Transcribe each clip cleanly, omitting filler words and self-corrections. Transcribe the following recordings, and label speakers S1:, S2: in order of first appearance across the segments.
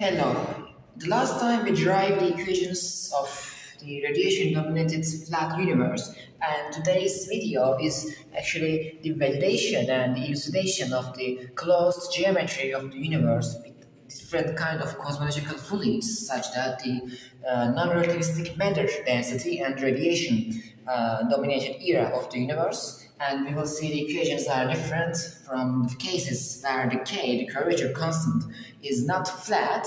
S1: Hello. The last time we derived the equations of the radiation-dominated flat universe, and today's video is actually the validation and the elucidation of the closed geometry of the universe with different kind of cosmological fluids, such that the non-relativistic matter density and radiation dominated era of the universe. And we will see the equations are different from the cases where the K, the curvature constant, is not flat.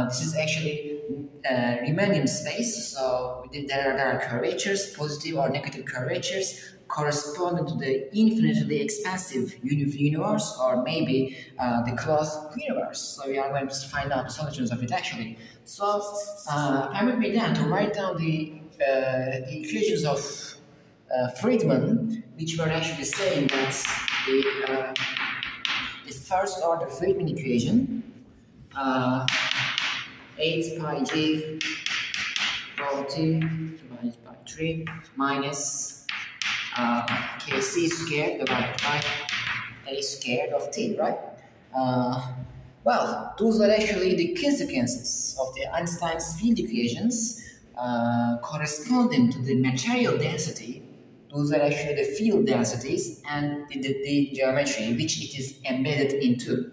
S1: This is actually Riemannian space, so there are curvatures, positive or negative curvatures, corresponding to the infinitely expansive universe, or maybe the closed universe. So we are going to find out the solutions of it actually. So permit me then to write down the equations of Friedmann, which were actually saying that the first order Friedmann equation, 8 pi g rho t divided by 3 minus kc squared divided by a squared of t, right? Well, those are actually the consequences of the Einstein's field equations corresponding to the material density. Those are actually the field densities and the geometry which it is embedded into.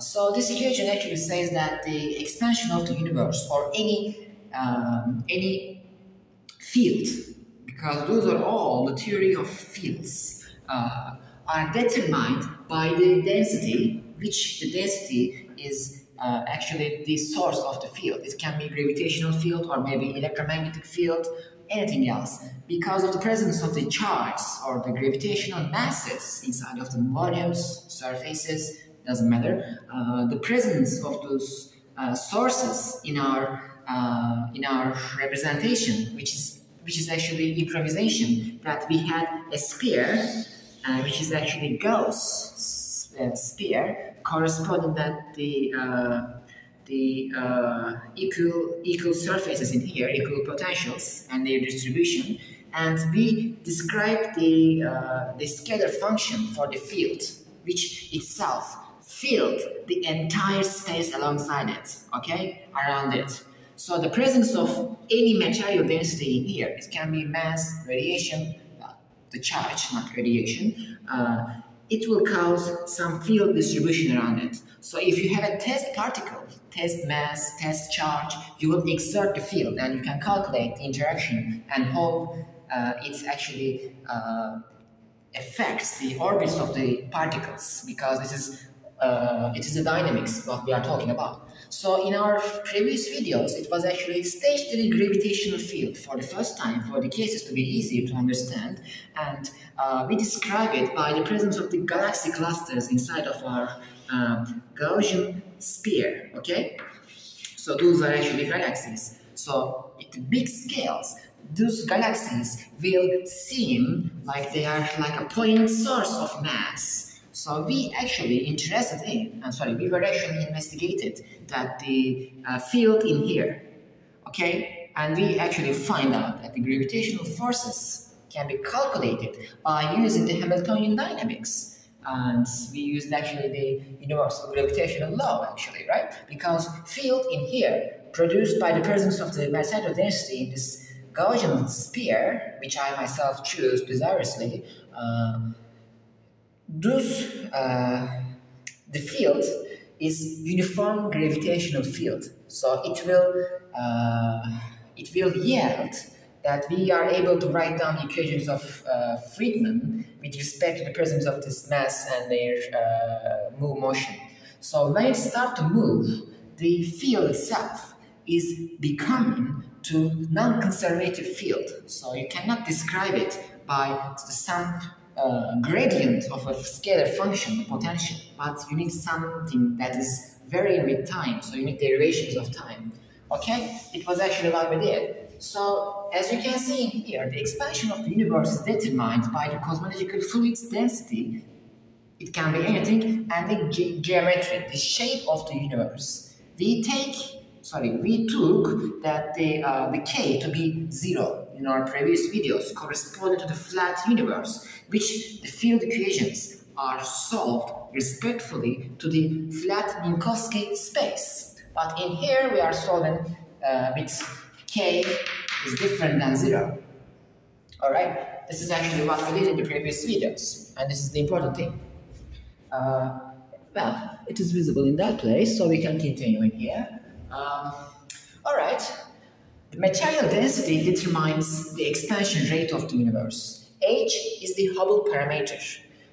S1: So this equation actually says that the expansion of the universe, or any field, because those are all the theory of fields, are determined by the density, which the density is actually the source of the field. It can be gravitational field or maybe electromagnetic field, anything else. Because of the presence of the charges or the gravitational masses inside of the volumes, surfaces, doesn't matter. The presence of those sources in our representation, which is actually improvisation, that we had a sphere, which is actually Gauss sphere, corresponding that the equal surfaces in here, equal potentials and their distribution, and we describe the scalar function for the field, which itself filled the entire space alongside it, okay, around it. So the presence of any material density in here, it can be mass, radiation, the charge, not radiation, it will cause some field distribution around it. So if you have a test particle, test mass, test charge, you will exert the field and you can calculate the interaction and how it actually affects the orbits of the particles, because it is the dynamics what we are talking about. So in our previous videos, it was actually stationary gravitational field for the first time, for the cases to be easier to understand, and we describe it by the presence of the galaxy clusters inside of our Gaussian sphere, okay? So those are actually galaxies. So at the big scales, those galaxies will seem like they are like a point source of mass. So we actually we were actually investigated that the field in here, okay, and we actually find out that the gravitational forces can be calculated by using the Hamiltonian dynamics, and we used actually the universal gravitational law actually, right? Because field in here produced by the presence of the material density in this Gaussian sphere, which I myself choose desiriously, the field is uniform gravitational field, so it will yield that we are able to write down the equations of Friedmann with respect to the presence of this mass and their motion. So when it starts to move, the field itself is becoming to non-conservative field. So you cannot describe it by some gradient of a scalar function, potential, but you need something that is varying with time, so you need derivations of time, okay? It was actually what we did. So, as you can see in here, the expansion of the universe is determined by the cosmological fluid's density, it can be anything, and the geometry, the shape of the universe. We took that the K to be 0 in our previous videos, corresponding to the flat universe, which the field equations are solved respectfully to the flat Minkowski space. But in here we are solving with k is different than 0. Alright, this is actually what we did in the previous videos, and this is the important thing. Well, it is visible in that place, so we can continue in here. Alright, the material density determines the expansion rate of the universe. H is the Hubble parameter.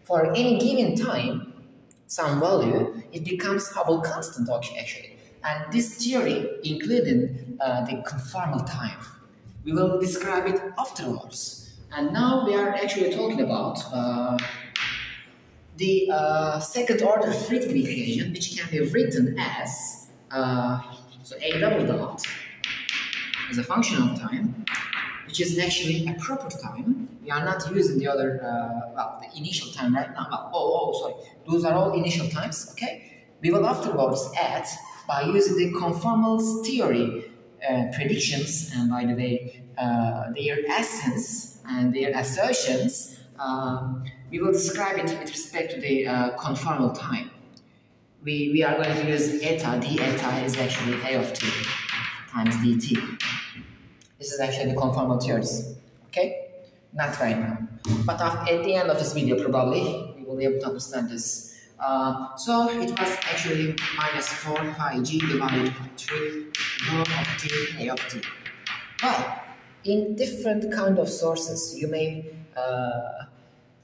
S1: For any given time, some value, it becomes Hubble constant actually. And this theory including the conformal time. We will describe it afterwards. And now we are actually talking about the second order Friedmann equation, which can be written as so a double dot as a function of time, which is actually a proper time. We are not using the other, well, the initial time right now. Sorry, those are all initial times, okay? We will afterwards add, by using the conformal theory predictions, and by the way, their essence and their assertions, we will describe it with respect to the conformal time. We are going to use eta. D eta is actually a of t times dt. This is actually the conformal theories, okay? Not right now, but at the end of this video probably we will be able to understand this. So it was actually minus 4 pi g divided by 3 rho of t a of t. Well, in different kind of sources you may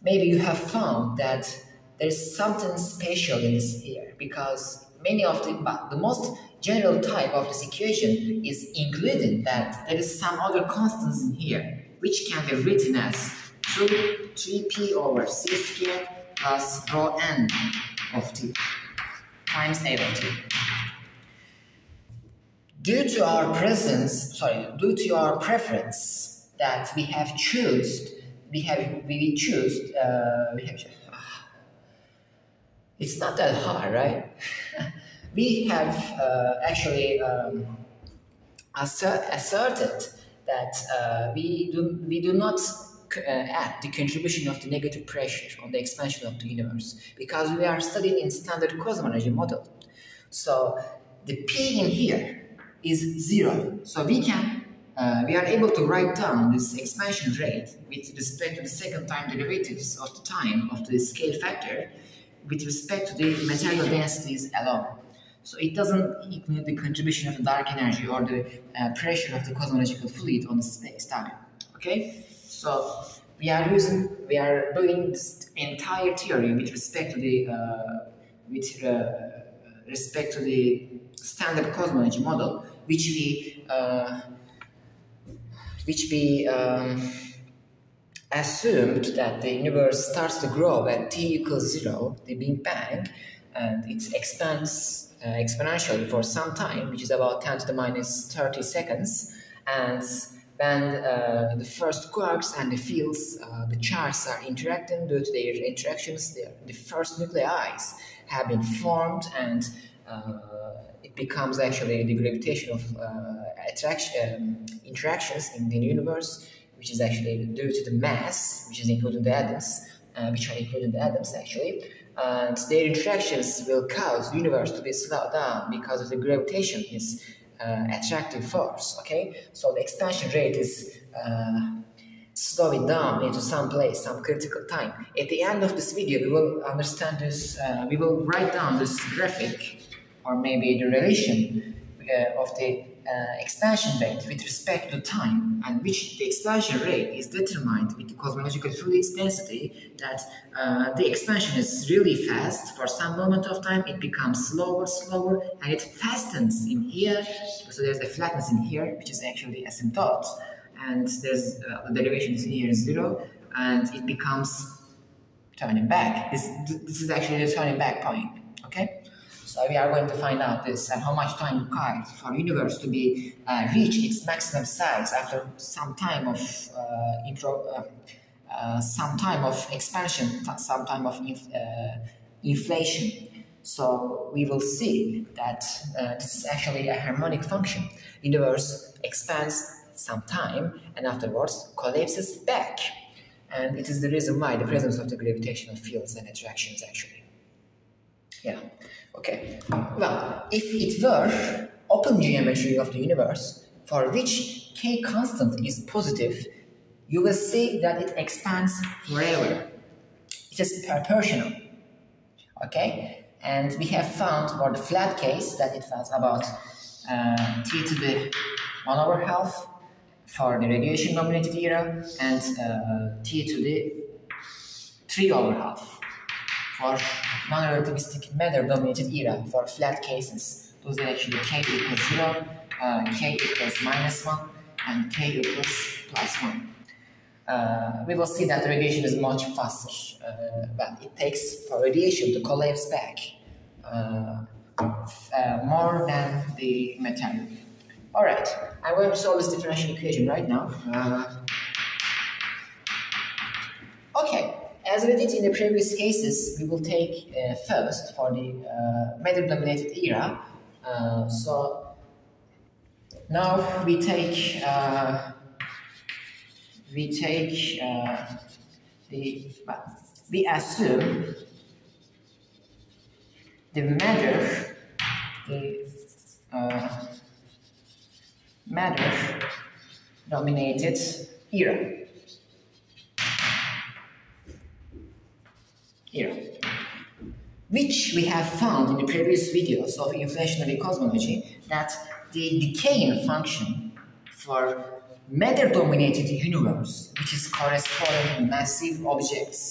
S1: maybe you have found that there is something special in this here, because many of the most general type of this equation is included that there is some other constants in here, which can be written as 3p over c squared plus rho n of t times a of t. Due to our preference that we choose, it's not that hard, right? We have actually asserted that we do not add the contribution of the negative pressure on the expansion of the universe, because we are studying in standard cosmology model. So the P in here is 0. So we are able to write down this expansion rate with respect to the second time derivatives of the time of the scale factor with respect to the material densities alone. So it doesn't include the contribution of the dark energy or the pressure of the cosmological fluid on the space-time. Okay? So we are doing this entire theory with respect to the standard cosmology model, which we assumed that the universe starts to grow at t equals 0, the Big Bang, and it expands exponentially for some time, which is about 10 to the minus 30 seconds, and when the first quarks and the fields, the charts are interacting. Due to their interactions, the first nuclei have been formed, and it becomes actually the gravitational interactions in the universe, which is actually due to the mass, which is including the atoms, actually, and their interactions will cause the universe to be slowed down because of the gravitation is attractive force. Okay, so the expansion rate is slowing down into some place, some critical time. At the end of this video, we will understand this. We will write down this graphic, or maybe the relation of the expansion rate with respect to time, and which the expansion rate is determined with the cosmological fluid's density, that the expansion is really fast. For some moment of time it becomes slower, and it fastens in here. So there's a flatness in here, which is actually asymptote, and there's the derivation is here 0, and it becomes turning back. This is actually the turning back point. Okay. So we are going to find out this and how much time required for universe to be reach its maximum size after some time of expansion, some time of inflation. So we will see that this is actually a harmonic function. Universe expands some time and afterwards collapses back, and it is the reason why the presence of the gravitational fields and attractions actually. Yeah, okay. Well, if it were open geometry of the universe, for which k constant is positive, you will see that it expands forever. It is proportional. Okay? And we have found for the flat case that it was about t to the 1/2 for the radiation dominated era and t to the 3/2 for non-relativistic matter dominated era for flat cases. Those are actually k equals 0, k equals -1, and k equals +1. We will see that the radiation is much faster, but it takes for radiation to collapse back more than the material. Alright, I'm going to solve this differential equation right now. Okay, as we did in the previous cases, we will take first for the matter-dominated era. So now we take we assume the matter dominated era. Which we have found in the previous videos of inflationary cosmology that the decaying function for matter-dominated universe, which is corresponding to massive objects,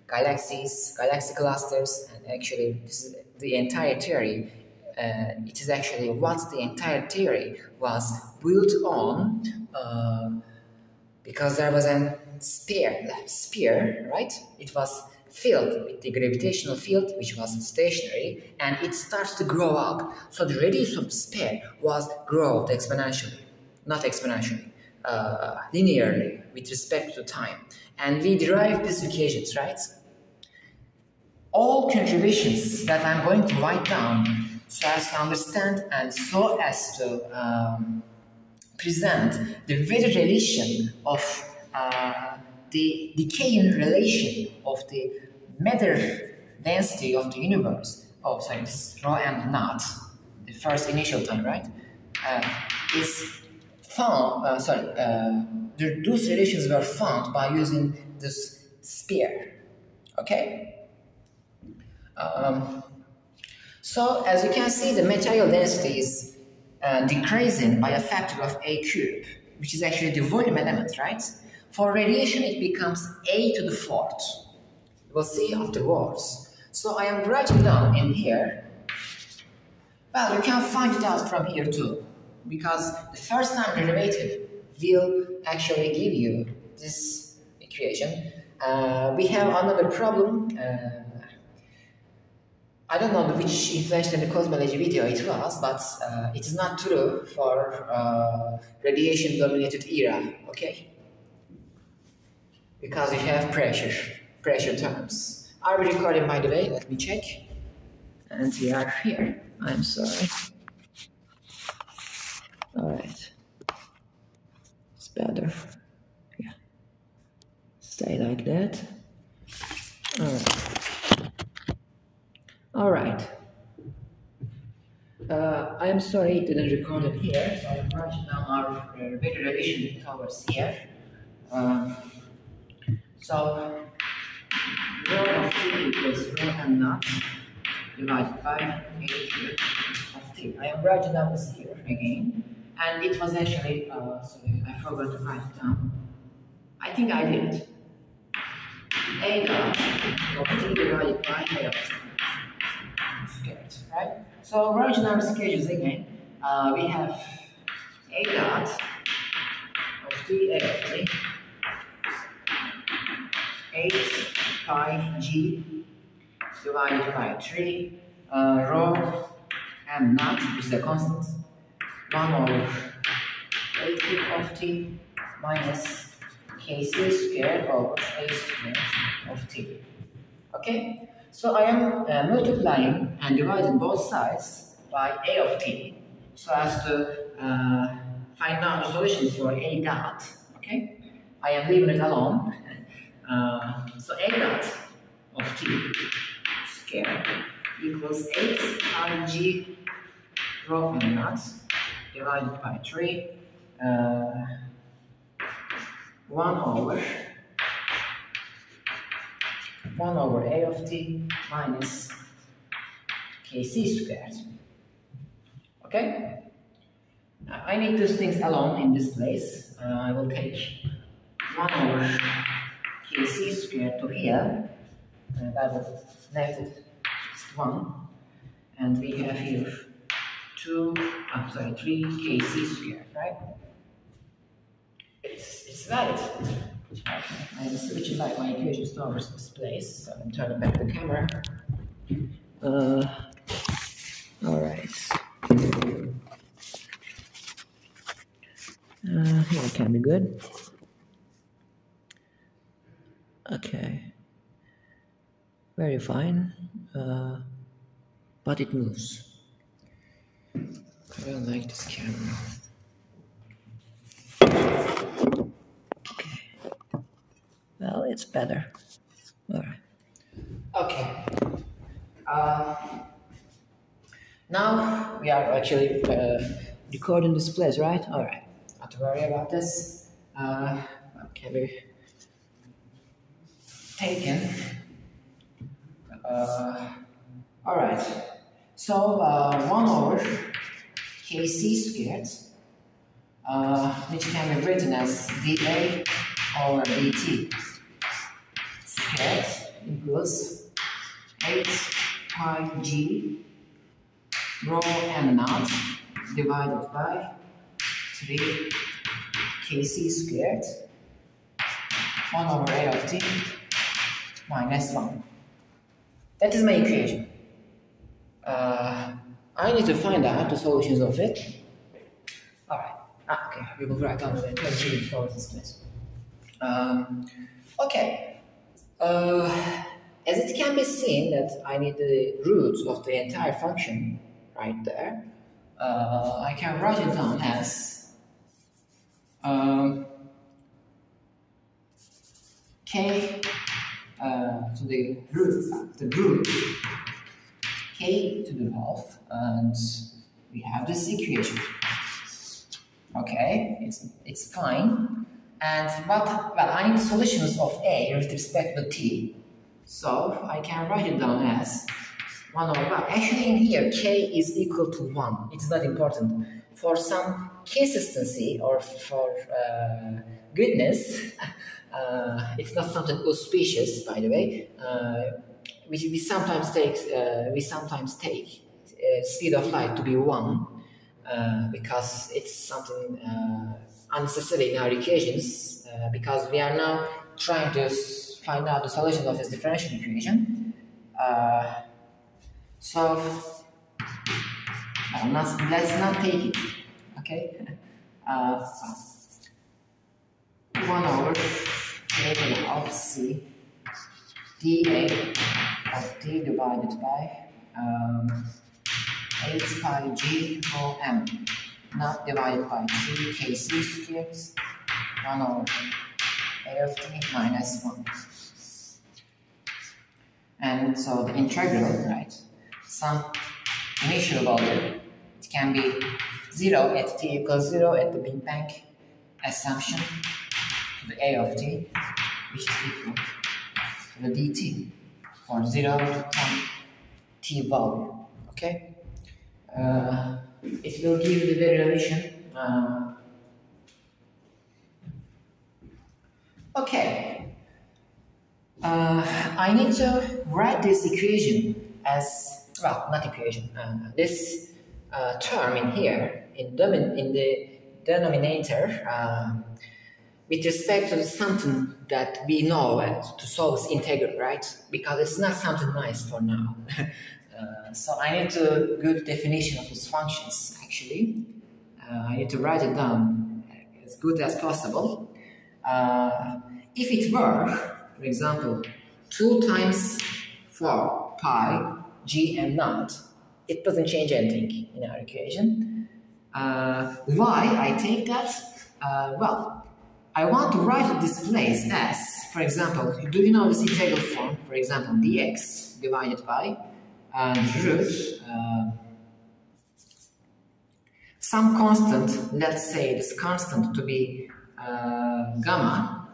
S1: galaxies, galaxy clusters, and actually this is the entire theory. It is actually what the entire theory was built on, because there was a sphere, right? It was filled with the gravitational field, which was stationary, and it starts to grow up. So the radius of the sphere was growth exponentially, not exponentially, linearly with respect to time. And we derived these equations, right? All contributions that I'm going to write down so as to understand and so as to present the very relation of the decaying relation of the matter density of the universe. Oh, sorry, this is rho m naught, the first initial time, right? Is found, those relations were found by using this sphere, okay? So, as you can see, the material density is decreasing by a factor of a cube, which is actually the volume element, right? For radiation, it becomes a to the 4th. We'll see afterwards. So, I am writing down in here. Well, you can find it out from here too, because the first time derivative will actually give you this equation. We have another problem. I don't know which inflationary cosmology video it was, but it is not true for radiation-dominated era, okay? Because we have pressure terms. Are we recording, by the way? Let me check. And we are here. I'm sorry. Alright. It's better. Yeah. Stay like that. Alright. Alright. I'm sorry it didn't record it here, so I'm writing down our better relation towers here. So, rho of t equals rho m naught divided by a cube of t. I am writing down this here again, and it was actually, sorry, I forgot to write it down. I think I did. A dot of t divided by a of t. Scared, right? So writing our equations again, we have a dot of t a of t 8 pi g divided by 3 rho m naught, which is a constant, 1 over 8 cube of t minus kc squared over a squared of t. Okay? So I am multiplying and dividing both sides by a of t so as to find out the solutions for a dot. Okay? I am leaving it alone. So a dot of t squared equals 8 pi g rho m naught divided by 3 1 over a of t minus kc squared. Okay? I need those things alone in this place. I will take 1 over kc squared to here, and I will left it just 1, and we have here 3 kc squared, right? It's valid. Okay, I am switching back my equations towards this place, so I'm turning back the camera. Alright. Here it can be good. Okay. Very fine. But it moves. I don't like this camera. Okay. Well, it's better. Alright. Okay. Now we are actually recording this place, right? Alright. Not to worry about this. Can be taken. Alright. So 1 over kc squared, which can be written as dA over dt squared equals 8 pi g rho m naught divided by 3 kc squared 1 over a of t minus 1. That is my equation. I need to find out the solutions of it. Alright. Okay, we will write down the equation for this place. Okay. As it can be seen that I need the roots of the entire function right there. I can write it down as k to the root k to the half, and we have this equation. Okay, it's fine. And well, I need the solutions of a with respect to t, so I can write it down as 1 over 1. Actually, in here k is equal to 1. It's not important. For some consistency or for goodness, it's not something auspicious, by the way. We sometimes take speed of light to be 1 because it's something unnecessary in our equations, because we are now trying to find out the solution of this differential equation. So let's not take it. Okay. 1 over k to the half c dA of t divided by 8 pi g rho m not divided by 3 kc squared 1 over a of t minus 1. And so the integral, right, some initial value, it can be 0 at t equals 0 at the Big Bang assumption to the a of t, which is equal to the dt for 0 to t value. Okay, it will give the variation. Okay, I need to write this equation as, well, not equation, this term in here in the denominator with respect to something that we know to solve this integral, right? Because it's not something nice for now. So I need to give the definition of these functions, actually. I need to write it down as good as possible. If it were, for example, 2 times 4 pi g m naught, it doesn't change anything in our equation. Why I take that? Well, I want to write this place as, for example, do you know this integral form? For example, dx divided by and root some constant, let's say this constant to be gamma,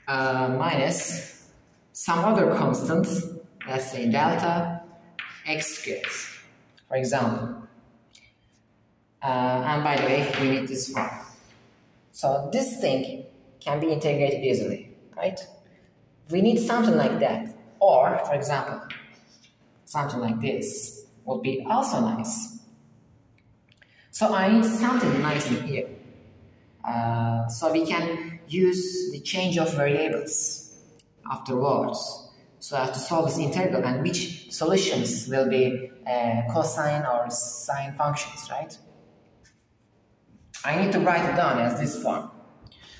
S1: minus some other constant, let's say delta x squared, for example. And by the way, we need this form. So this thing can be integrated easily, right? We need something like that. Or, for example, something like this would be also nice. So I need something nice in here. So we can use the change of variables afterwards. So I have to solve this integral, and which solutions will be cosine or sine functions, right? I need to write it down as this form.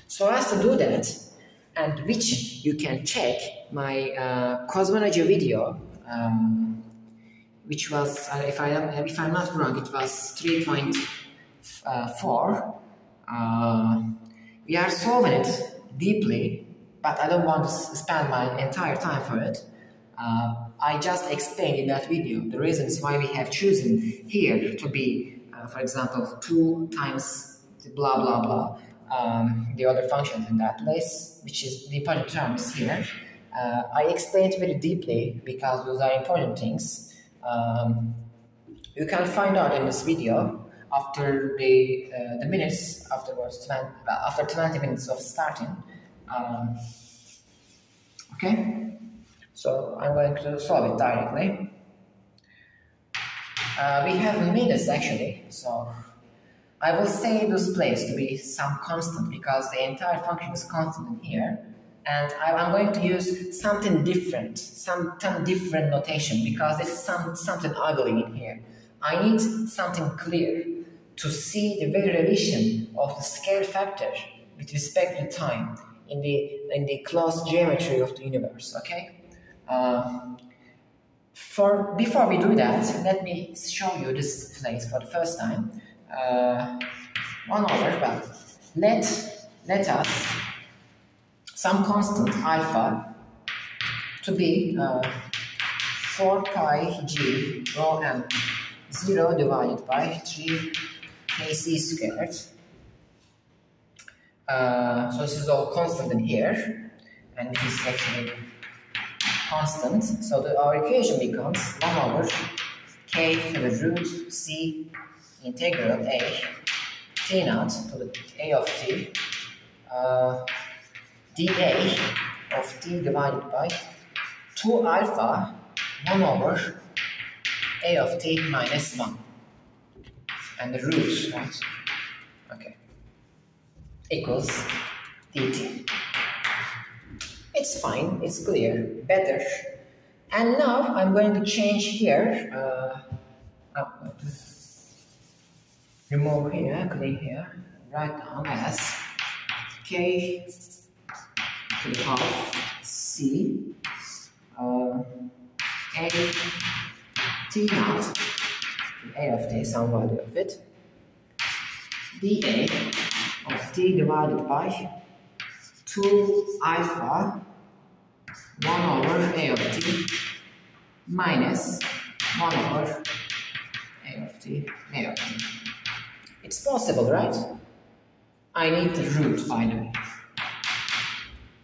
S1: So as to do that, and which you can check my cosmology video, which was, if I'm not wrong, it was 3.4. We are solving it deeply, but I don't want to spend my entire time for it. I just explained in that video the reasons why we have chosen here to be, for example, 2 times blah blah blah, the other functions in that place, which is the important terms here. I explained very deeply because those are important things. You can find out in this video after the minutes afterwards, after 20 minutes of starting. Okay, so I'm going to solve it directly. We have minutes actually, so I will say this place to be some constant because the entire function is constant in here, and I'm going to use something different, some different notation because this is something ugly in here. I need something clear to see the very relation of the scale factor with respect to time in the closed geometry of the universe. Okay. Before we do that, let me show you this place for the first time. 1 over, well, let us some constant alpha to be 4 pi g rho m 0 divided by 3 kc squared. So this is all constant in here, and it is actually constant. So our equation becomes 1 over k to the root c integral a t naught to the a of t dA of t divided by 2 alpha 1 over a of t minus 1 and the root, right? Okay, equals dt. It's fine, it's clear, better. And now I'm going to change here, remove here, clean here, write down as k to the half c a t naught, a of t, some value of it, dA of t divided by 2 alpha 1 over a of t minus 1 over a of t, a of t. It's possible, right? I need the root, by the way.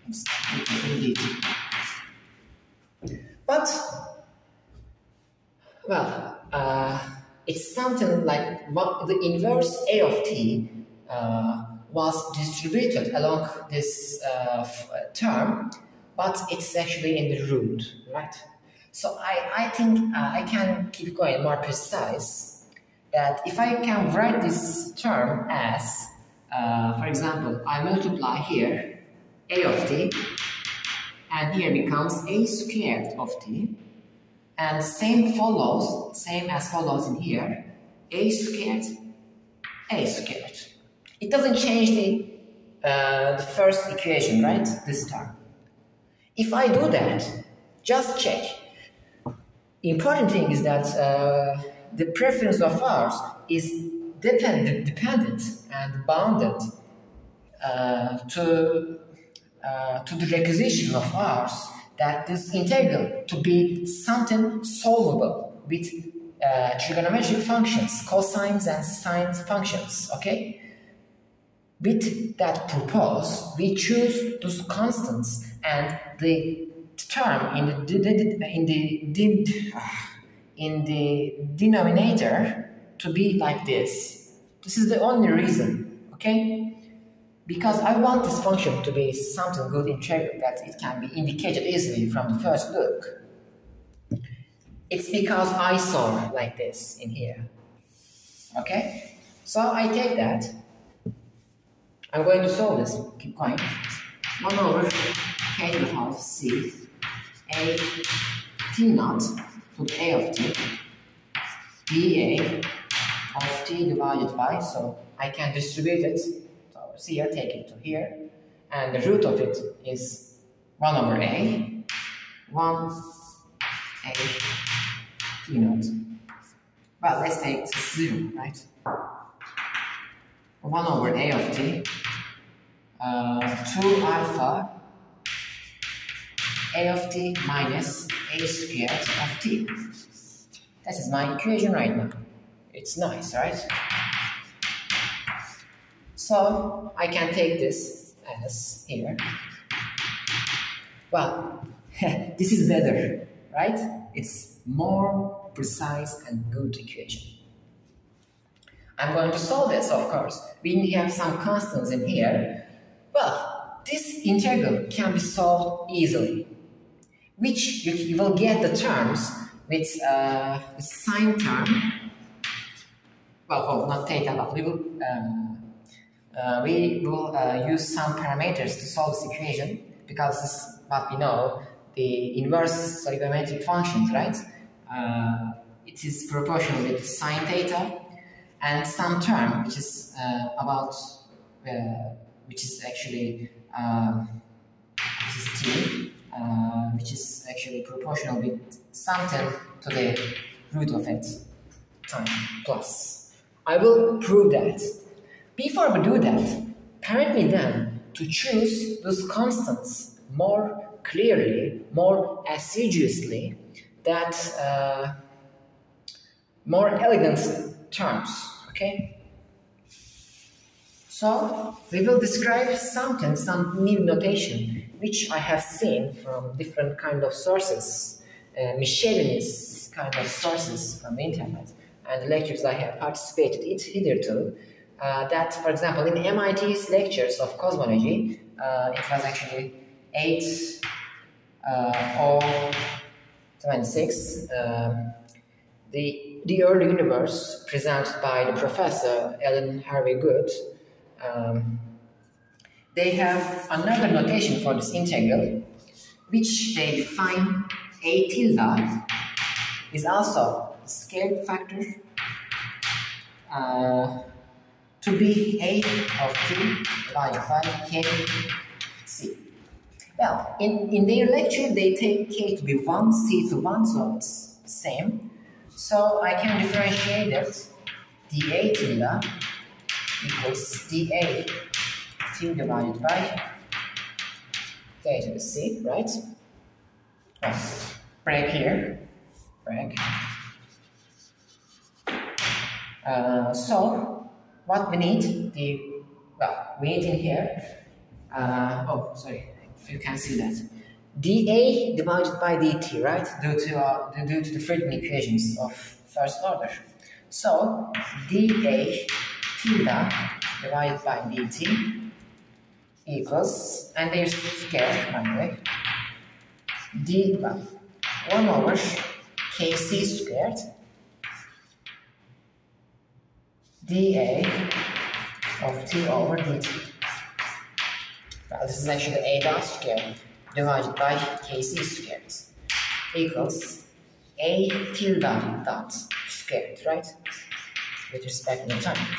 S1: It's dt. But, well, it's something like what the inverse a of t was distributed along this term, but it's actually in the root, right? So I think I can keep going more precise. That if I can write this term as, for example, I multiply here a of t, and here becomes a squared of t, and same as follows in here, a squared, a squared. It doesn't change the first equation, right? This term. If I do that, just check. Important thing is that the preference of ours is dependent and bounded to the requisition of ours that this integral to be something solvable with trigonometric functions, cosines and sine functions, okay? With that purpose, we choose those constants and the term in the denominator to be like this. This is the only reason, okay? Because I want this function to be something good integral that it can be indicated easily from the first look. It's because I saw like this in here, okay? So I take that. I'm going to solve this. Keep going. 1 over k to the half c a t naught put a of t dA of t divided by, so I can distribute it. So here, take it to here, and the root of it is 1 over a 1 a t naught. Well, let's take 0, right? 1 over a of t 2 alpha a of t minus a squared of t. That is my equation right now. It's nice, right? So I can take this as here. Well, this is better, right? It's more precise and good equation. I'm going to solve this, of course. We have some constants in here. Well, this integral can be solved easily, which you will get the terms with the sine term. Well, not theta, but we will use some parameters to solve this equation, because this is what we know, the inverse trigonometric functions, right? It is proportional with sine theta and some term which is which is actually t, which is actually proportional with something to the root of it time plus. I will prove that. Before we do that, permit me then to choose those constants more clearly, more assiduously, that more elegant terms, okay? So we will describe something, some new notation, which I have seen from different kind of sources, Michelin's kind of sources from the internet, and the lectures I have participated in hitherto. That, for example, in MIT's lectures of cosmology, it was actually 8/26, the early universe, presented by the professor Ellen Harvey Guth. They have another notation for this integral, which they define a tilde is also a scale factor to be a of t divided by k c. Well, in their lecture they take k to be 1, c to 1, so it's the same. So I can differentiate it. dA tilde equals dA t divided by k to the c, right? Break here. Break. So what we need, we need in here. Oh, sorry, you can see that. dA divided by dt, right? Due to the Friedman equations of first order. So dA tilde divided by dt equals, and there's square, by the way, 1 over kc squared dA of t over dt. Well, this is actually a dot squared divided by kc squared equals a tilde dot squared, right? With respect to the time.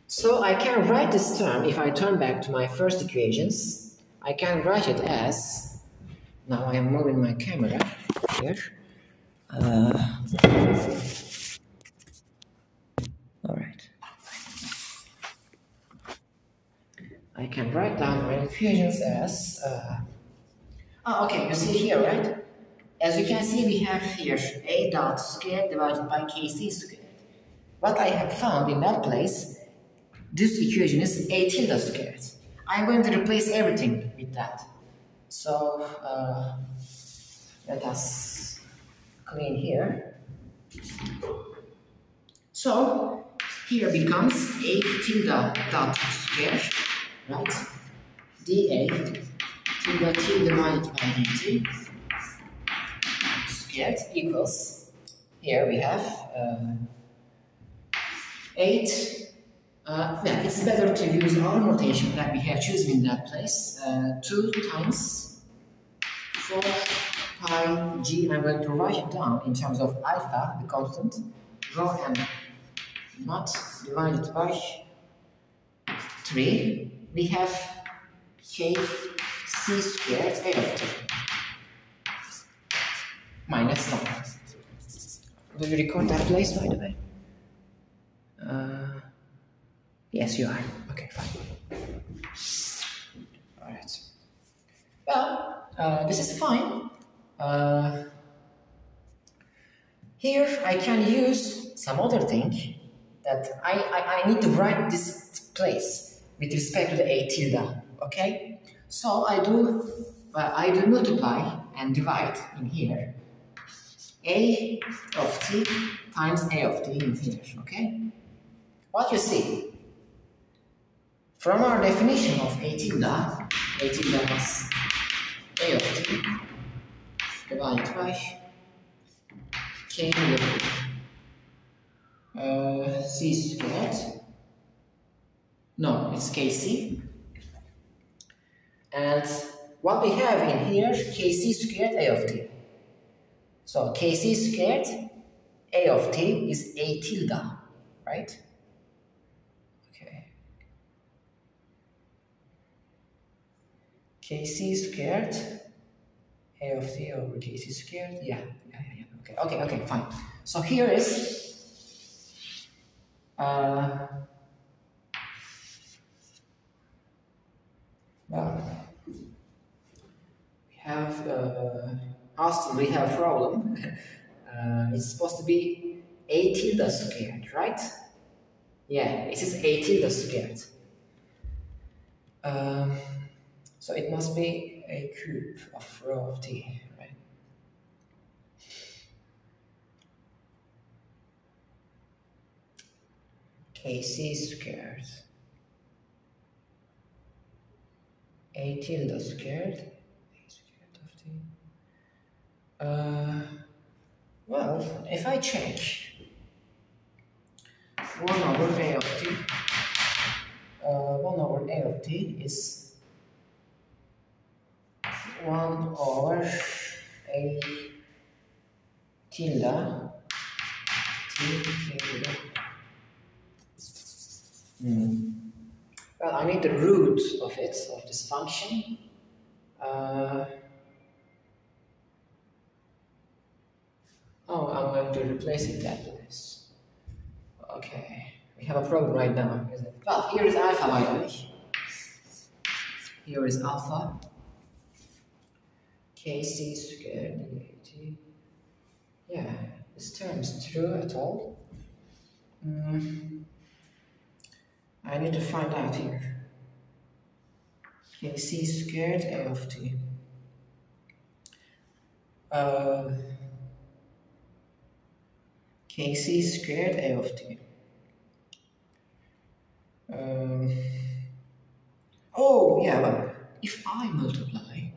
S1: So I can write this term, if I turn back to my first equations, I can write it as, now I am moving my camera here. Alright. I can write down my equations as, Ah, okay, you see here, right? As you can see, we have here A dot squared divided by KC squared. What I have found in that place, this equation is A tilde squared. I'm going to replace everything with that. So, let us clean here. So, here becomes A tilde dot squared, right? dA tilde t divided by dt squared equals, here we have 8. Yeah, it's better to use our notation that we have chosen in that place. 2 times 4 pi g. I'm going to write it down in terms of alpha, the constant, rho m naught divided by 3. We have k c squared a of t minus 1. Do you record that place, by the way? Yes, you are. Okay, fine. Alright. Well, this is fine. Here I can use some other thing that I need to write this place with respect to the A tilde. Okay? So I do multiply and divide in here. A of t times A of t in here. Okay? What you see? From our definition of A tilde was A of t divided by k c squared. No, it's kc. And what we have in here, kc squared A of t. So kc squared A of t is A tilde, right? kc squared A of t over kc squared, yeah, okay, fine. So here is well, we have Austin, we have a problem. It's supposed to be A tilde squared, right? Yeah, it is A tilde squared. So it must be a cube of rho of t, right? kc squared A tilde squared A squared of t. Well, if I check 1 over A of t, 1 over A of t is 1 over A tilde t tilde. Well, I need the root of it, of this function. Oh, I'm going to replace it that place. Okay, we have a problem right now, isn't it? Well, here is alpha, by the way. Here is alpha. kc squared dAt. Yeah, this term is true at all. I need to find out here. kc squared A of t. kc squared A of t. Oh, yeah, but if I multiply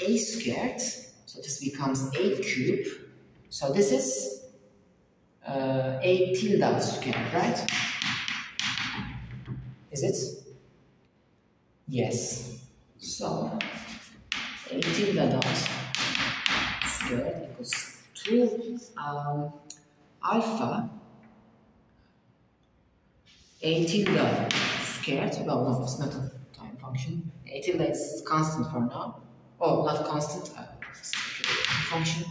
S1: A squared, so this becomes A cube. So this is A tilde squared, right? Is it? Yes. So A tilde dot squared equals 2 alpha A tilde squared. Well, no, it's not a time function. A tilde is constant for now. Oh, not constant, function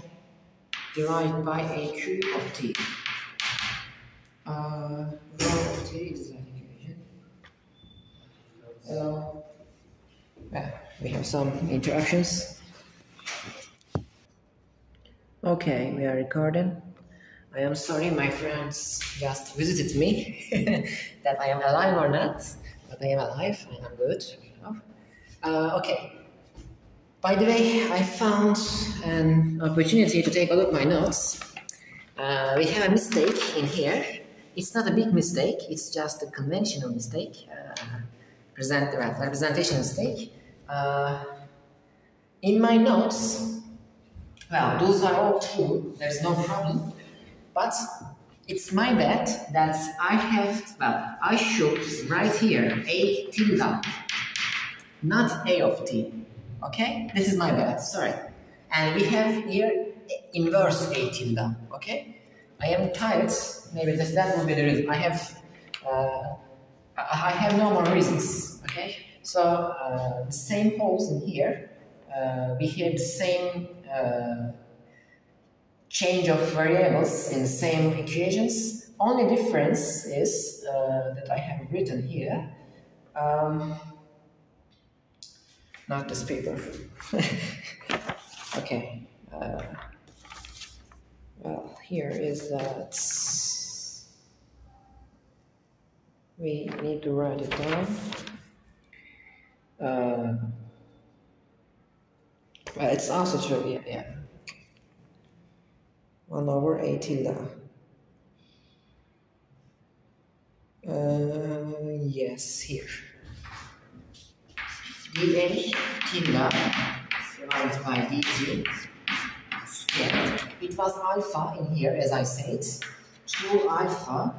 S1: derived by A cube of t. Rho of t is that equation. Yeah, We have some interruptions. Okay, we are recording. I am sorry, my friends just visited me that I am alive or not, but I am alive and I'm good. Okay. By the way, I found an opportunity to take a look at my notes. We have a mistake in here. It's not a big mistake, it's just a conventional mistake, representation mistake. In my notes, well, those are all true, there's no problem, but it's my bad that I should write here A tilde, not A of t, okay? This is my bad, sorry. And we have here inverse A tilde, okay? I am tired, maybe that will be the reason. I have no more reasons, okay? So, the same holes in here, we have the same change of variables in the same equations. Only difference is that I have written here, not this paper. Okay. Well, here is that we need to write it down. Well, it's also true, yeah. 1 over A tilde. Yes, here. dA tilde divided by dt squared. It was alpha in here, as I said. 2 alpha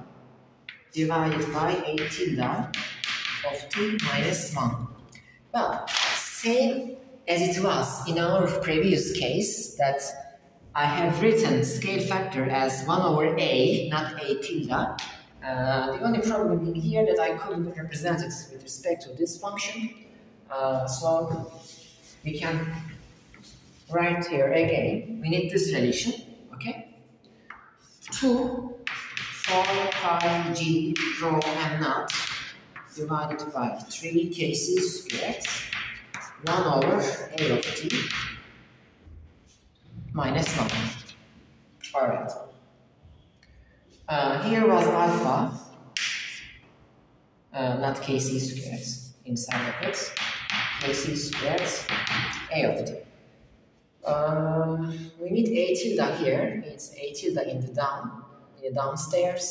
S1: divided by A tilde of t minus 1. Well, same as it was in our previous case, that I have written scale factor as 1 over A, not A tilde. The only problem in here that I couldn't represent it with respect to this function. So we can write here again. We need this relation, okay? 2, 4 pi g rho m naught divided by 3 kc squared 1 over A of t minus 1. Alright. Here was alpha, not kc squared inside of it. Kc squared A of t. We need A tilde here. It's A tilde in the downstairs.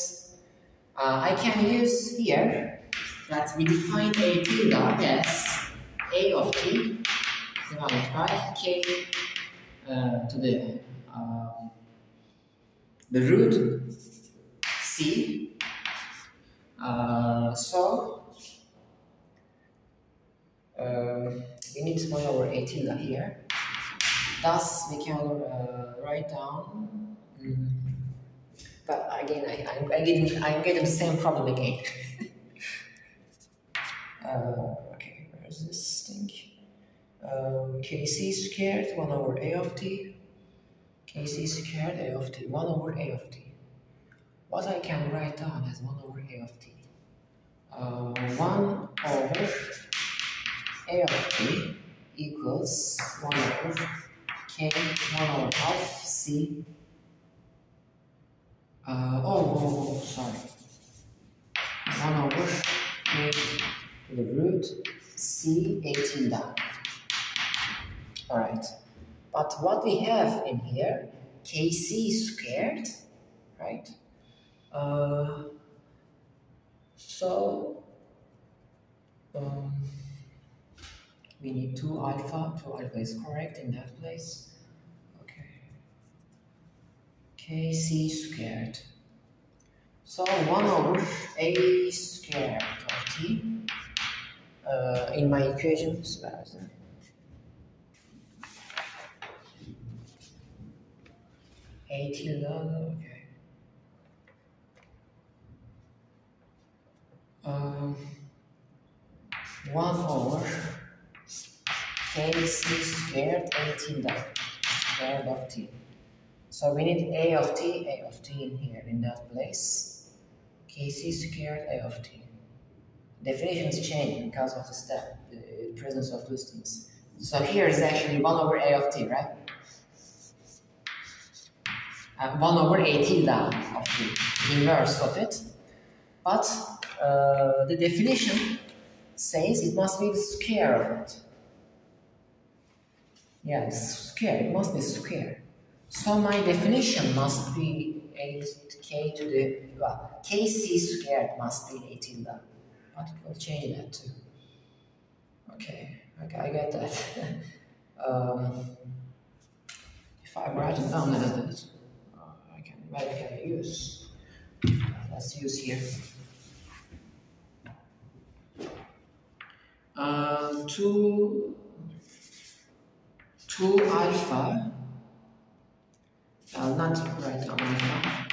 S1: I can use here that we define A tilde as A of t divided by k to the root c. So we need 1 over A tilde here. Thus we can write down. But again, I'm getting the same problem again. Okay, where's this thing? Kc squared 1 over A of t. Kc squared A of t 1 over A of t. What I can write down as 1 over A of t? 1 over A of t equals 1 over k 1 over half c. Sorry. 1 over k to the root c A tilde. Alright. But what we have in here, kc squared, right? We need 2 alpha. 2 alpha is correct in that place. Okay. Kc squared. So 1 over A squared of t. In my equations, where is that? A tilde, okay. 1 over kc squared A tilde squared of t. So we need A of t in here, in that place. Kc squared A of t. Definitions change because of the presence of those things. So here is actually 1 over A of t, right? 1 over A tilde of t, the inverse of it. But the definition says it must be the square of it. Yeah, it's square, it must be square. So my definition must be k to the, well, kc squared must be A tilde. But we'll change that too. Okay, I get that. If I write it down like that, I can use. Let's use here. 2 alpha. I'll not write down alpha.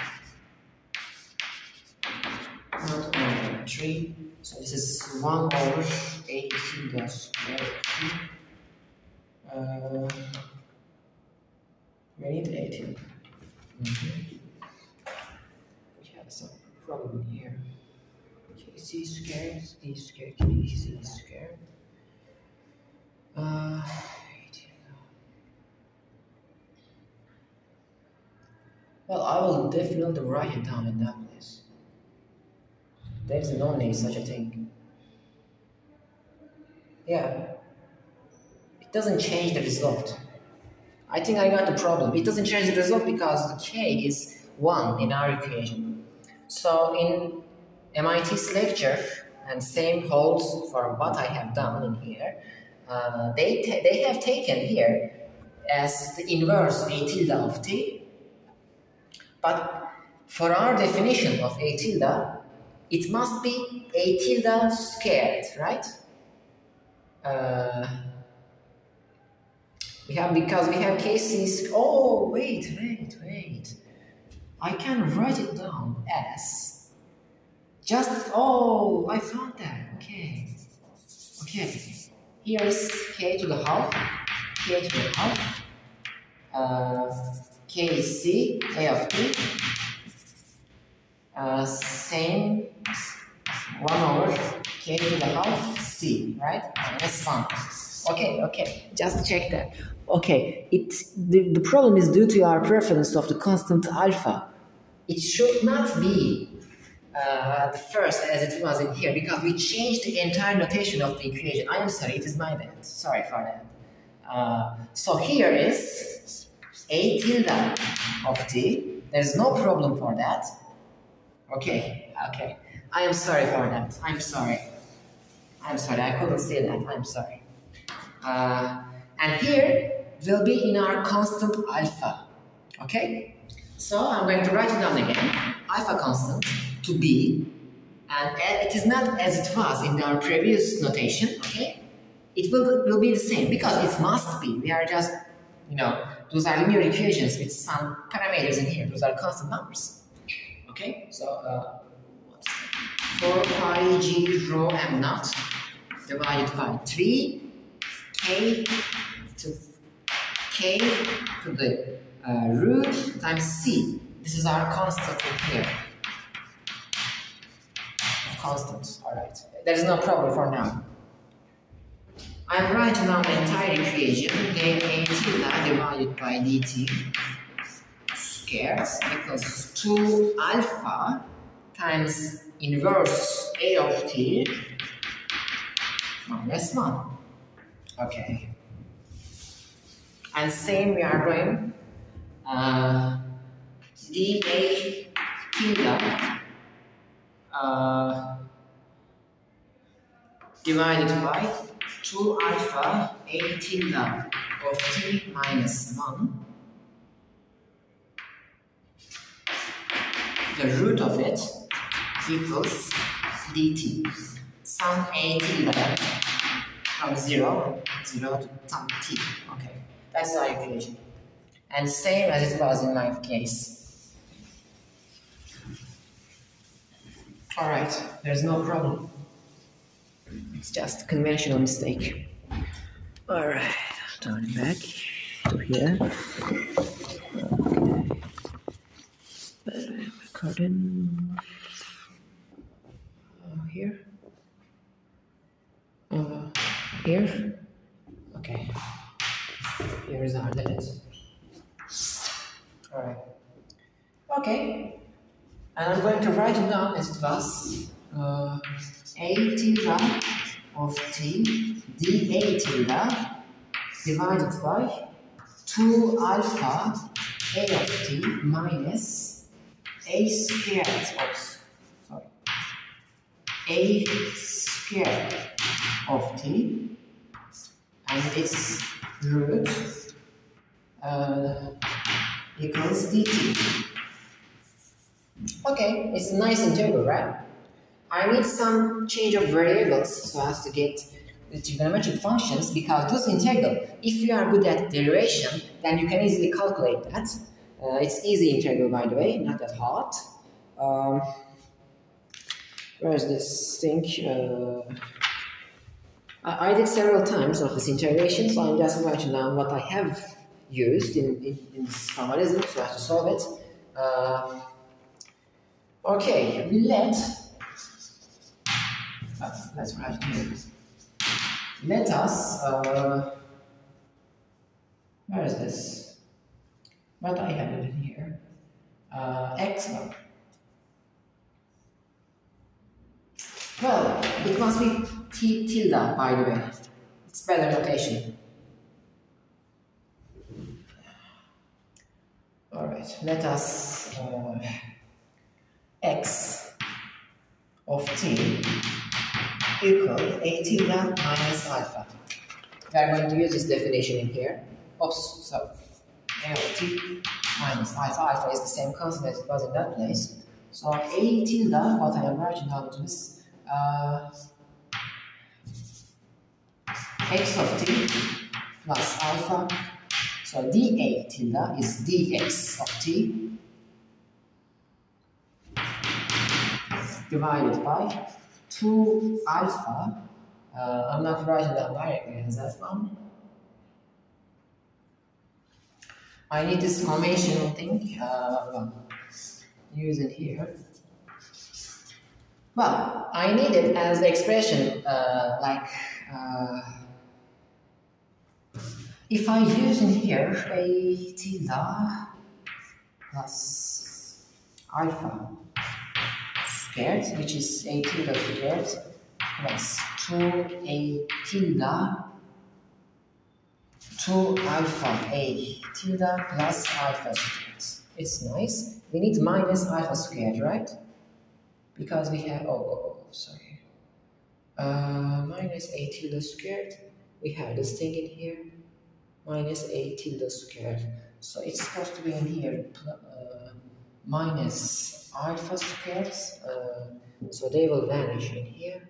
S1: Not over 3. So this is 1 over A tilde squared. We need A tilde. We have some problem here. C squared, D squared, C squared. Well, I will definitely write it down in that place. There's no need such a thing. Yeah. It doesn't change the result. I think I got the problem. It doesn't change the result because the K is 1 in our equation. So in MIT's lecture, and same holds for what I have done in here, they have taken here as the inverse A tilde of t. But for our definition of A tilde, it must be A tilde squared, right? Because we have Kc. Oh, wait. I can write it down as just. Oh, I found that. Okay. Here is k to the half. K to the half. Kc A of t. Same 1 over k to the half c, right? That's fine. Okay. Just check that. Okay, the problem is due to our preference of the constant alpha. It should not be the first as it was in here because we changed the entire notation of the equation. I am sorry, it is my bad. Sorry for that. So here is A tilde of t. There's no problem for that. Okay. I am sorry for that. I'm sorry. I couldn't say that. I'm sorry. And here will be in our constant alpha. Okay? So I'm going to write it down again. Alpha constant to be. And it is not as it was in our previous notation. Okay? It will be the same because it must be. We are just, those are linear equations with some parameters in here. Those are constant numbers. Okay? So, 4 pi g rho m naught divided by 3 k to the root times c. This is our constant in here. Constant, alright. There is no problem for now. I'm writing down the entire equation. A tilde divided by dt squared equals 2 alpha times inverse A of t minus 1. Okay. And same we are doing dA tilde divided by 2 alpha A tilde of t minus 1. The root of it equals dt. Sum A tilde from 0 to some t. Okay, that's our equation. And same as it was in my case. Alright, there's no problem. It's just a conventional mistake. Alright, turn it back to here. Okay. But I'm recording here. Here. Okay. numbers are that. Alright. Okay. And I'm going to write it down as it was a tilde of t dA tilde divided by 2 alpha a of t minus a squared of, a squared of t and its root equals dt. Okay, it's a nice integral, right? I need some change of variables so as to get the trigonometric functions, because this integral, if you are good at derivation, then you can easily calculate that. It's easy integral, by the way, not that hard. Where's this thing? I did several times of this integration, so I'm just writing down what I have used in this formalism so as to solve it. Okay, let's write here. Let us, where is this? What I have written here? X1. Well, it must be T tilde, by the way. It's better notation. Alright, let us X of t equal a tilde minus alpha. We are going to use this definition in here. Oops, so a of t minus alpha. Alpha is the same constant as it was in that place. So a tilde, what I am writing down to this x of t plus alpha. So dA tilde is dx of t divided by 2 alpha. I'm not writing that directly as that one. I need this conventional thing. Use it here. Well, I need it as the expression if I use in here a tilde plus alpha squared, which is a tilde squared plus 2a tilde 2 alpha a tilde plus alpha squared. It's nice. We need minus alpha squared, right? Because we have, sorry. Minus a tilde squared. We have this thing in here. Minus a tilde squared. So it's supposed to be in here minus alpha squared. So they will vanish in here.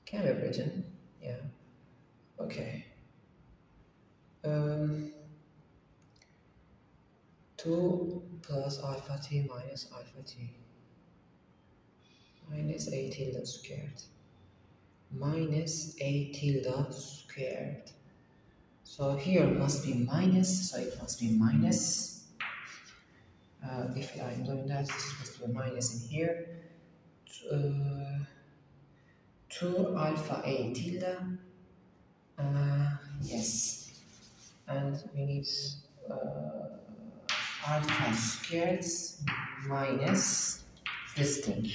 S1: Can be written, yeah. Okay. 2 plus alpha t minus alpha t minus a tilde squared minus a tilde squared. So here must be minus, so it must be minus. If I'm doing that, this is supposed to be minus in here. 2 alpha a tilde. Yes, and we need alpha squared minus this thing.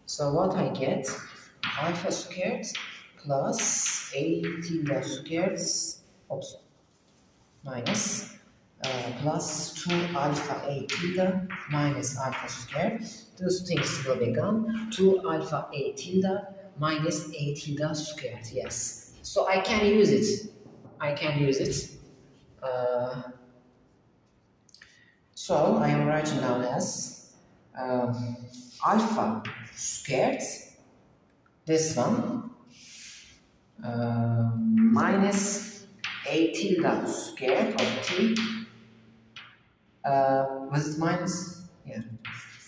S1: So what I get? Alpha squared plus a tilde squared, minus plus 2 alpha a tilde minus alpha squared. Those things will be gone. 2 alpha a tilde minus a tilde squared. Yes. So I can use it. So I am writing down as alpha squared, this one, minus a tilde squared of t. Was it minus? Yeah.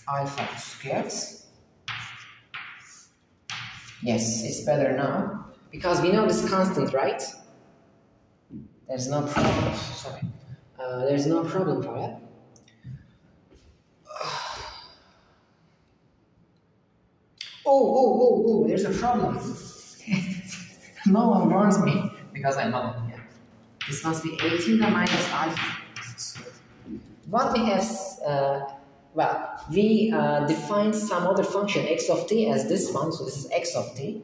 S1: Alpha squared. Yes, it's better now. Because we know this constant, right? There's no problem. Sorry. There's no problem for it. Oh, there's a problem. No one warns me because I know it. Yeah. This must be 18 minus alpha. What we have, well, we defined some other function x of t as this one, so this is x of t.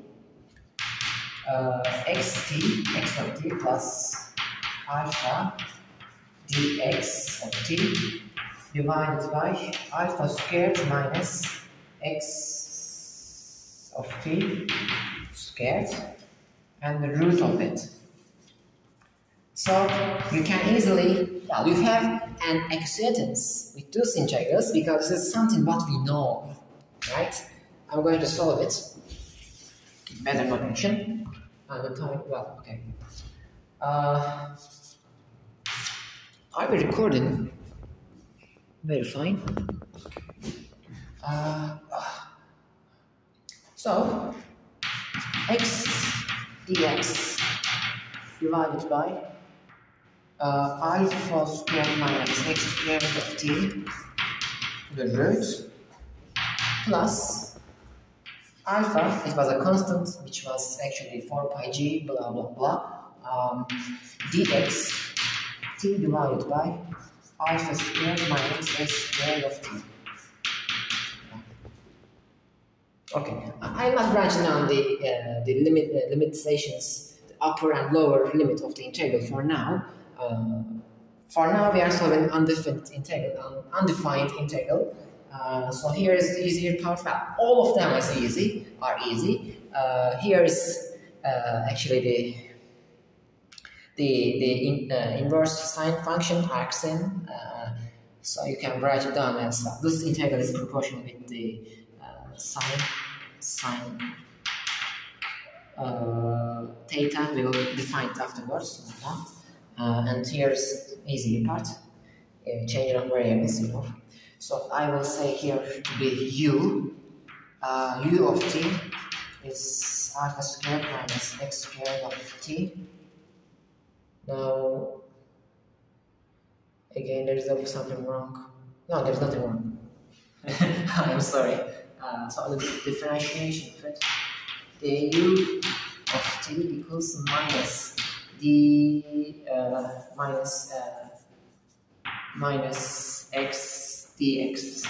S1: X of t plus alpha dx of t divided by alpha squared minus x of t squared and the root of it. So you can easily, well, you have an acquaintance with those integrals because this is something what we know, right? I'm going to solve it. Better notation. And the time, well, okay. Are we recording? Very fine. So, x dx divided by alpha squared minus x squared of t to the root plus alpha, it was a constant which was actually 4 pi g blah blah blah dx t divided by alpha squared minus x squared of t. Okay, I'm not branching down the limitations, the upper and lower limit of the integral for now. For now, we are solving undefined integral, undefined integral. So here is the easier part. Well, all of them are easy. Here is actually the inverse sine function arcsin. So you can write it down as well. This integral is proportional with the sine theta. We will define it afterwards. And here's easy part. Changing of variables, you know. So I will say here to be u of t is alpha squared minus x squared of t. Now, again, there is something wrong. No, there's nothing wrong. I'm sorry. So the differentiation of it, the u of t equals minus minus x dx.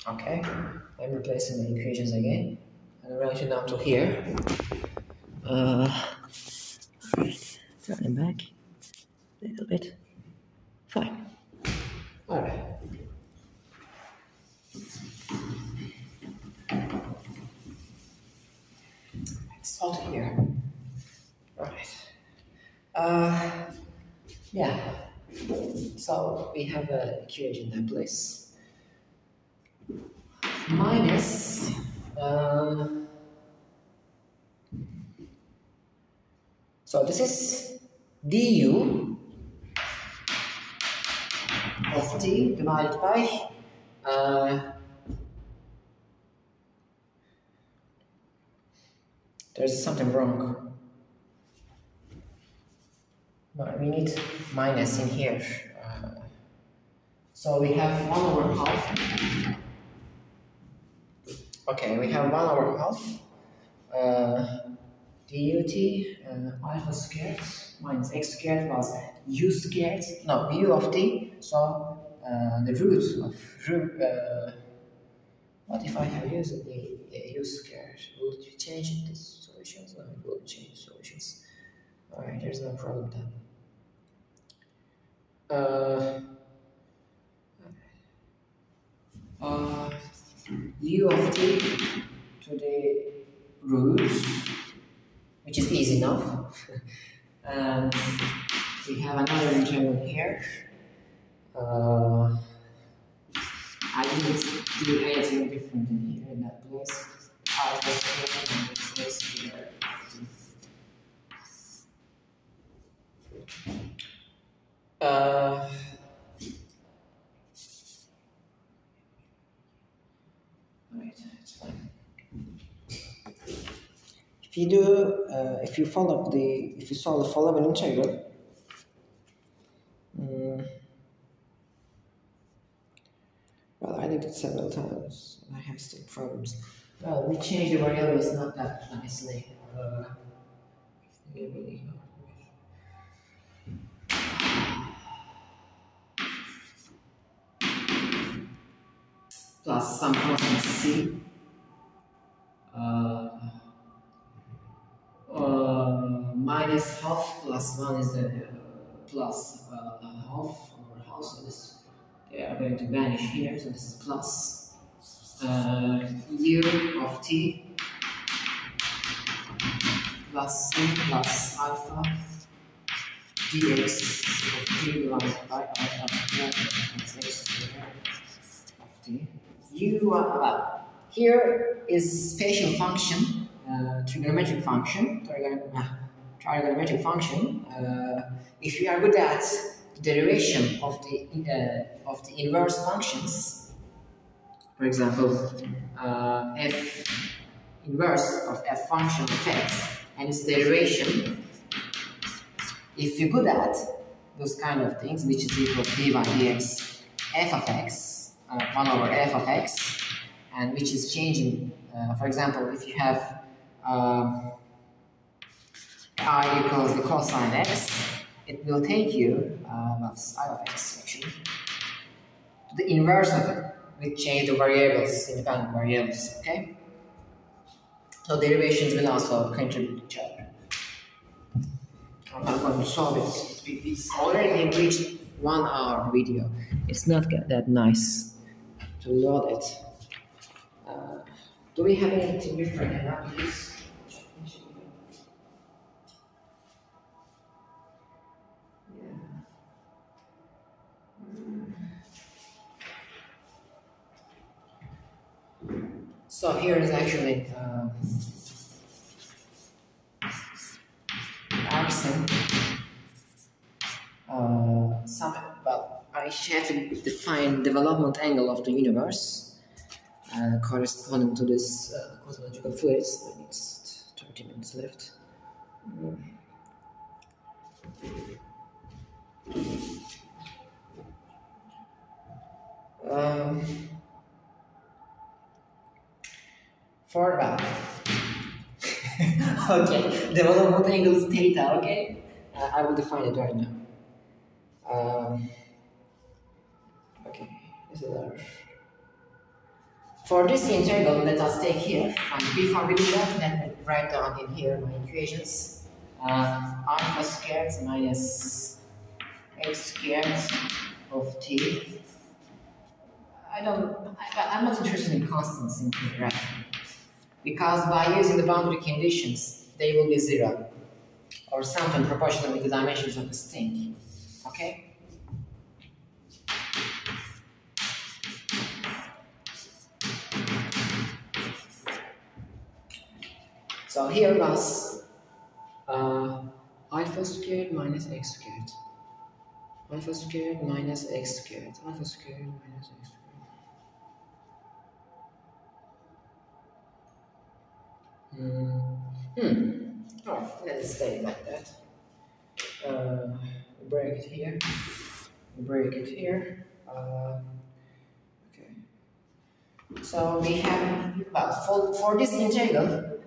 S1: Okay, I'm replacing the equations again and write it down to here. Turning back a little bit. Fine. All right. Let's start here. All right. Yeah. So we have a equation that place minus so this is du of t divided by there's something wrong. But we need minus in here. So we have 1 over half. Okay, we have 1 over half dut alpha squared minus x squared plus u squared. No, u of t. So the root of what if I have used the u squared? Will it change the solutions? No, it won't change solutions. Alright, there's no problem then. U of t to the root, which is easy enough. And we have another integral here. I didn't do anything different in here in that place. Alpha squared minus x squared. Right, it's fine. If you do, if you solve the following integral, well, I did it several times and I have still problems. Well, we change the variables not that nicely. Plus some constant c. Minus half plus 1 is the plus half or half, so this they are going to vanish here, so this is plus u of t plus c plus alpha dx of t divided by alpha squared plus x squared of t. Here is spatial function, trigonometric function, trigonometric function. If you are good at the derivation of the inverse functions, for example, f inverse of f function of x and its derivation, if you're good at those kind of things, which is equal to d by dx f of x, 1 over f of x, and which is changing, for example, if you have I equals the cosine x, it will take you, that's I of x actually, to the inverse of it, with change the variables, independent variables, okay? So derivations will also contribute to each other. I'm not going to solve it. It's already reached 1 hour video. It's not that nice to load it. Do we have anything different about this? So here is actually Dalarsson. Well, I have to define development angle of the universe corresponding to this cosmological fluids. The next 30 minutes left. For okay, development angle is theta, okay? I will define it right now. Okay, this is our... For this integral, let us take here, and before we do that, let me write down in here my equations. Alpha squared minus x squared of t. I'm not interested in constants in here, right? Because by using the boundary conditions, they will be 0 or something proportional with the dimensions of the string. Okay? So here was alpha squared minus x squared. Alpha squared minus x squared. Alpha squared minus x squared. Oh, let's stay like that. Break it here. Break it here. Okay. So we have, well, for this integral,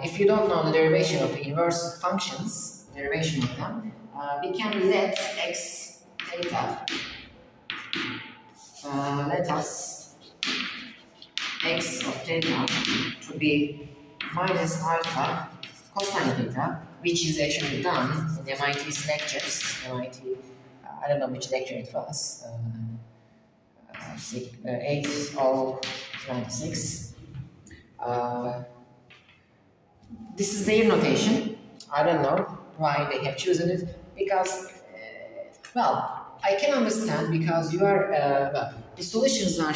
S1: if you don't know the derivation of the inverse functions, derivation of them, we can let x theta. Let us x of theta to be minus alpha cosine theta, which is actually done in MIT's lectures. MIT, I don't know which lecture it was, 8096. This is their notation. I don't know why they have chosen it, because, well, I can understand, because you are, well, the solutions are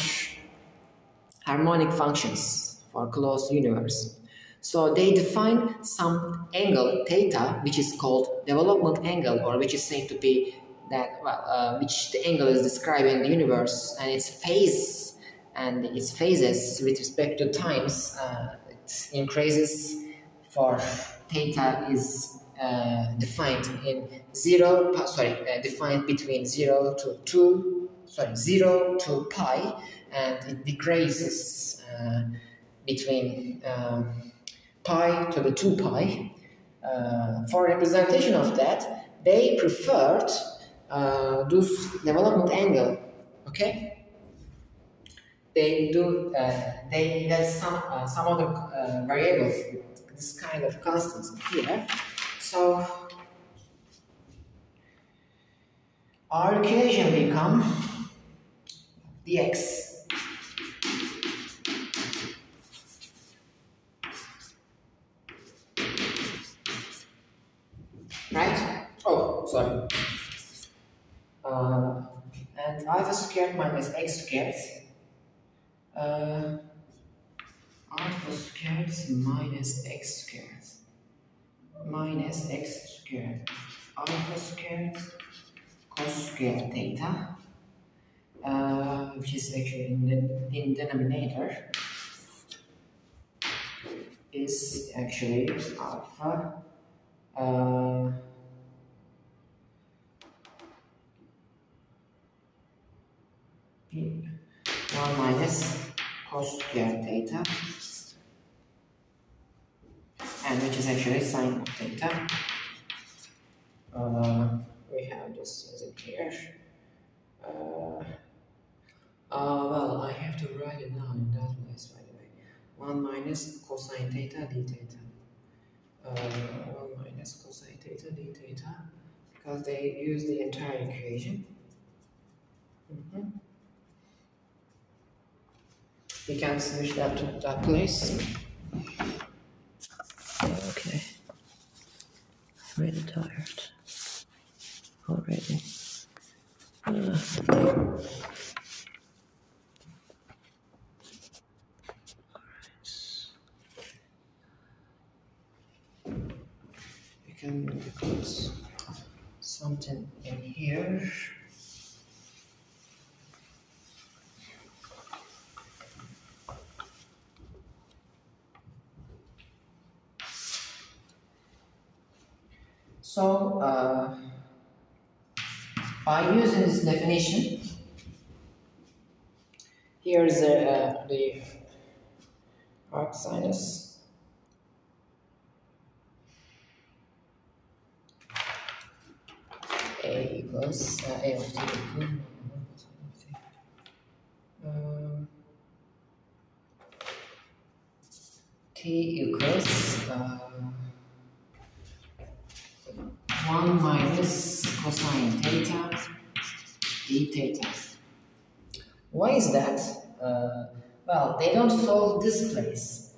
S1: harmonic functions for closed universe. So they define some angle theta, which is called development angle, or which is said to be that, well, which the angle is describing the universe and its phase and its phases with respect to times. It increases for theta is defined in defined between 0 to pi, and it decreases between pi to the 2 pi. For representation of that, they preferred this development angle. Okay. There's some other variables with this kind of constants here. So our equation become dx right? Oh, sorry. And alpha squared minus x squared. Alpha squared minus x squared minus x squared alpha squared cos squared theta, which is actually in denominator, is actually alpha 1 minus cos squared theta, and which is actually sine of theta. We have this as it here. Well, I have to write it down in that place, by the way. 1 minus cosine theta d theta. 1 minus cosine theta d theta, because they use the entire equation. We can switch that to that place. Okay. I'm really tired already. Alright. We can put something in here. So, by using this definition, here's the arc sinus. A equals A of t t equals 1 minus cosine theta d theta. Why is that? Well, they don't solve this place.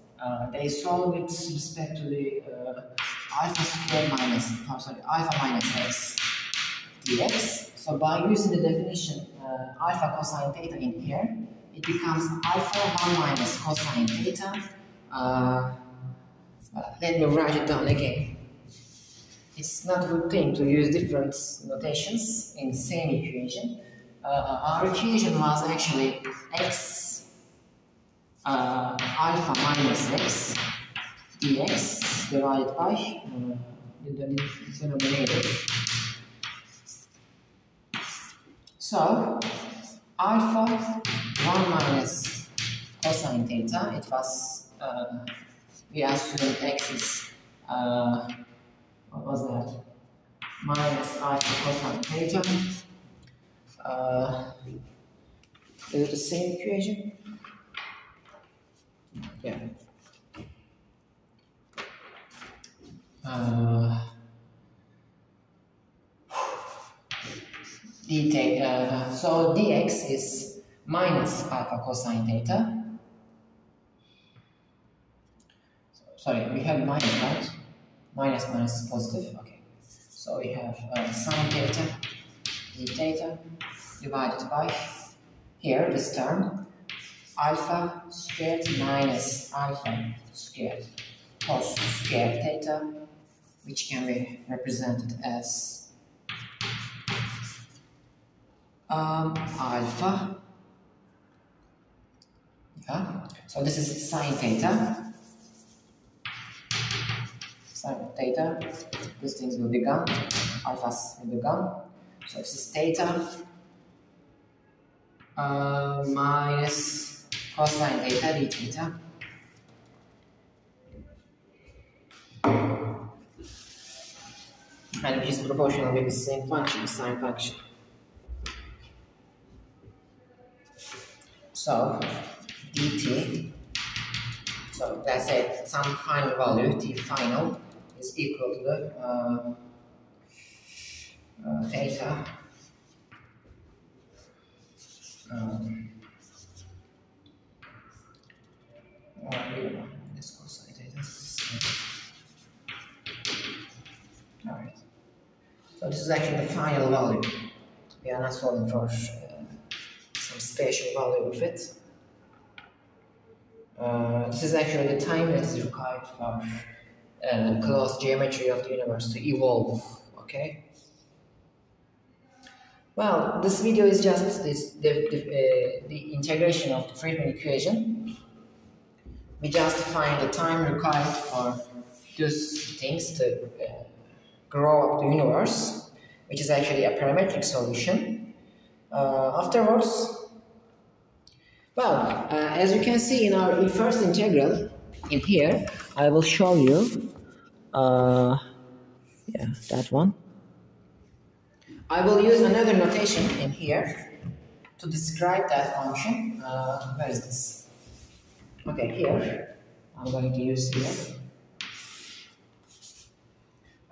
S1: They solve with respect to the alpha squared minus, alpha minus x dx. So by using the definition alpha cosine theta in here, it becomes alpha 1 minus cosine theta. Let me write it down again. It's not a good thing to use different notations in the same equation. Our equation was actually x alpha minus x dx divided by the denominator. So alpha 1 minus cosine theta, it was, we assumed x is, what was that? Minus alpha cosine theta. Is it the same equation? Yeah. D theta. So dx is minus alpha cosine theta. Sorry, we have minus, right? Minus is positive. Okay. So we have sine theta d theta divided by, here this term, alpha squared minus alpha squared cos squared theta, which can be represented as alpha. Yeah. So this is sine theta. Sine theta. These things will be gone. Alphas will be gone. So this is theta minus cosine theta d theta. and which is proportional with the same function, sine function. So dt, so let's say some final value, t final, is equal to the theta Alright. So this is actually the final value. We are not solving for some spatial value of it. This is actually the time that is required for closed geometry of the universe to evolve. Okay. Well, this video is just the integration of the Friedmann equation. We just find the time required for those things to grow up the universe, which is actually a parametric solution. Afterwards, well, as you can see in our first integral in here, I will show you, yeah, that one. I will use another notation in here to describe that function. Where is this? Okay, here. I'm going to use here.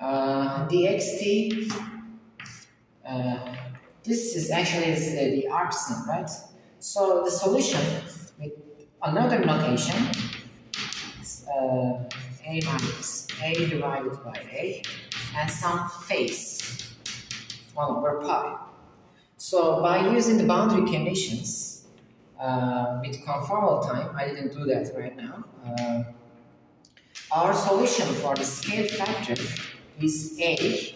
S1: dxt. This is actually the arcsin, right? So the solution with another notation is a minus a divided by a and some phase 1 over pi. So by using the boundary conditions with conformal time, I didn't do that right now. Our solution for the scale factor is a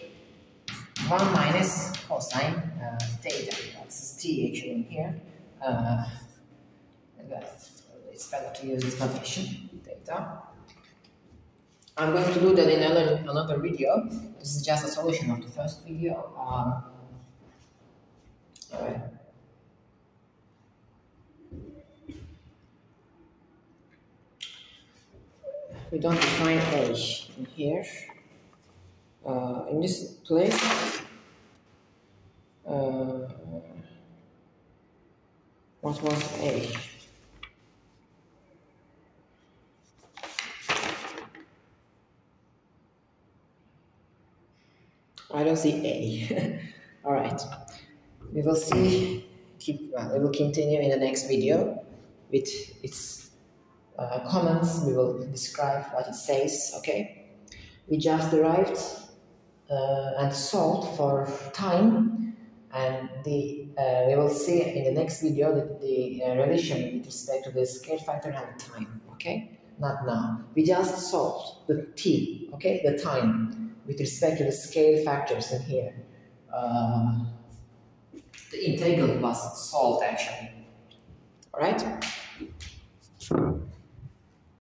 S1: 1 minus cosine theta. That's t actually in here. It's better to use this notation, theta. I'm going to do that in another video. This is just a solution of the first video. Alright. We don't define a in here. In this place, what was a? I don't see a. All right, we will see. We will continue in the next video with its comments. We will describe what it says. Okay, we just derived and solved for time, and we will see in the next video that the relation with respect to the scale factor and time. Okay, not now. We just solved the t. Okay, the time with respect to the scale factors in here. The integral was solved actually. All right.